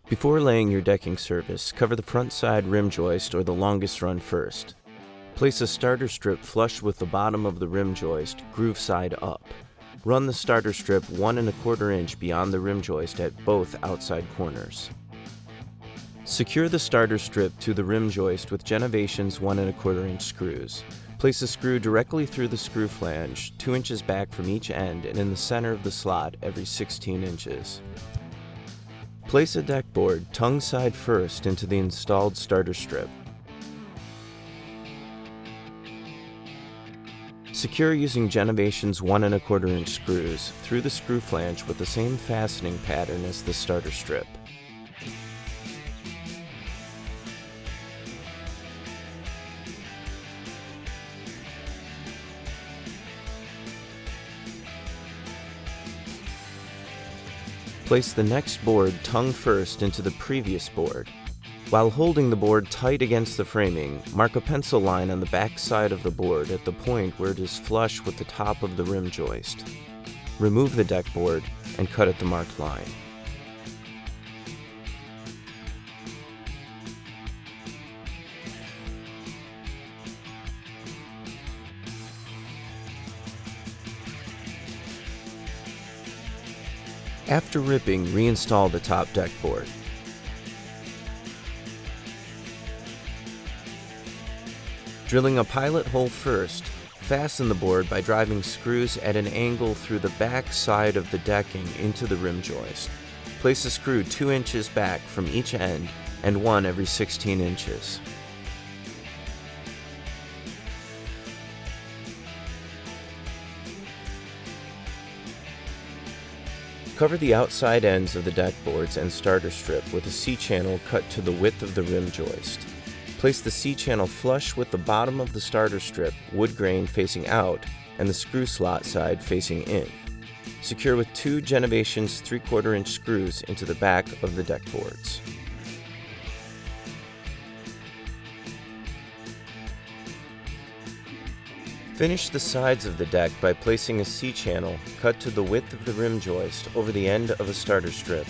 Before laying your decking surface, cover the front side rim joist or the longest run first. Place a starter strip flush with the bottom of the rim joist, groove side up. Run the starter strip 1 1/4 inch beyond the rim joist at both outside corners. Secure the starter strip to the rim joist with Genovations 1 1/4 inch screws. Place a screw directly through the screw flange, 2 inches back from each end and in the center of the slot every 16 inches. Place a deck board tongue side first into the installed starter strip. Secure using Genovations 1 1/4 inch screws through the screw flange with the same fastening pattern as the starter strip. Place the next board tongue first into the previous board. While holding the board tight against the framing, mark a pencil line on the back side of the board at the point where it is flush with the top of the rim joist. Remove the deck board and cut at the marked line. After ripping, reinstall the top deck board. Drilling a pilot hole first, fasten the board by driving screws at an angle through the back side of the decking into the rim joist. Place a screw 2 inches back from each end and 1 every 16 inches. Cover the outside ends of the deck boards and starter strip with a C-channel cut to the width of the rim joist. Place the C-channel flush with the bottom of the starter strip, wood grain facing out, and the screw slot side facing in. Secure with 2 Genovations 3/4 inch screws into the back of the deck boards. Finish the sides of the deck by placing a C-channel cut to the width of the rim joist over the end of a starter strip.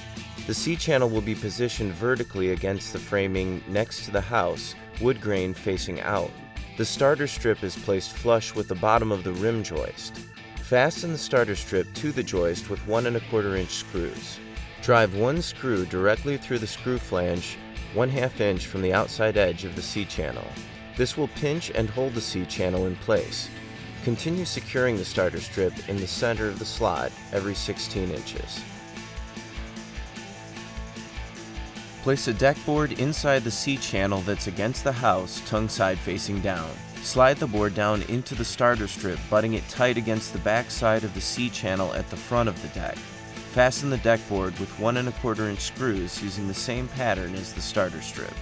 The C-channel will be positioned vertically against the framing next to the house, wood grain facing out. The starter strip is placed flush with the bottom of the rim joist. Fasten the starter strip to the joist with 1 1/4 inch screws. Drive 1 screw directly through the screw flange 1/2 inch from the outside edge of the C-channel. This will pinch and hold the C-channel in place. Continue securing the starter strip in the center of the slot every 16 inches. Place a deck board inside the C-channel that's against the house, tongue side facing down. Slide the board down into the starter strip, butting it tight against the back side of the C-channel at the front of the deck. Fasten the deck board with 1 1/4 inch screws using the same pattern as the starter strip.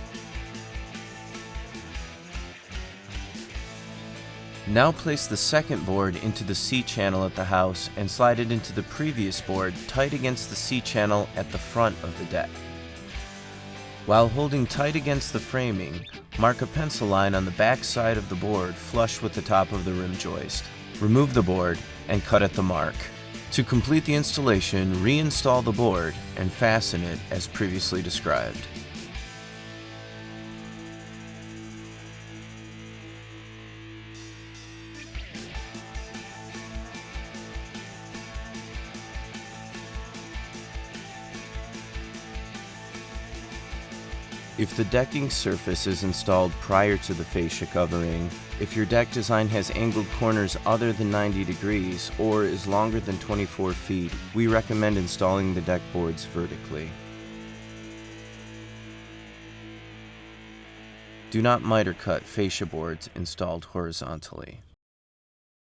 Now place the second board into the C-channel at the house and slide it into the previous board tight against the C-channel at the front of the deck. While holding tight against the framing, mark a pencil line on the back side of the board flush with the top of the rim joist. Remove the board and cut at the mark. To complete the installation, reinstall the board and fasten it as previously described. If the decking surface is installed prior to the fascia covering, if your deck design has angled corners other than 90 degrees or is longer than 24 feet, we recommend installing the deck boards vertically. Do not miter cut fascia boards installed horizontally.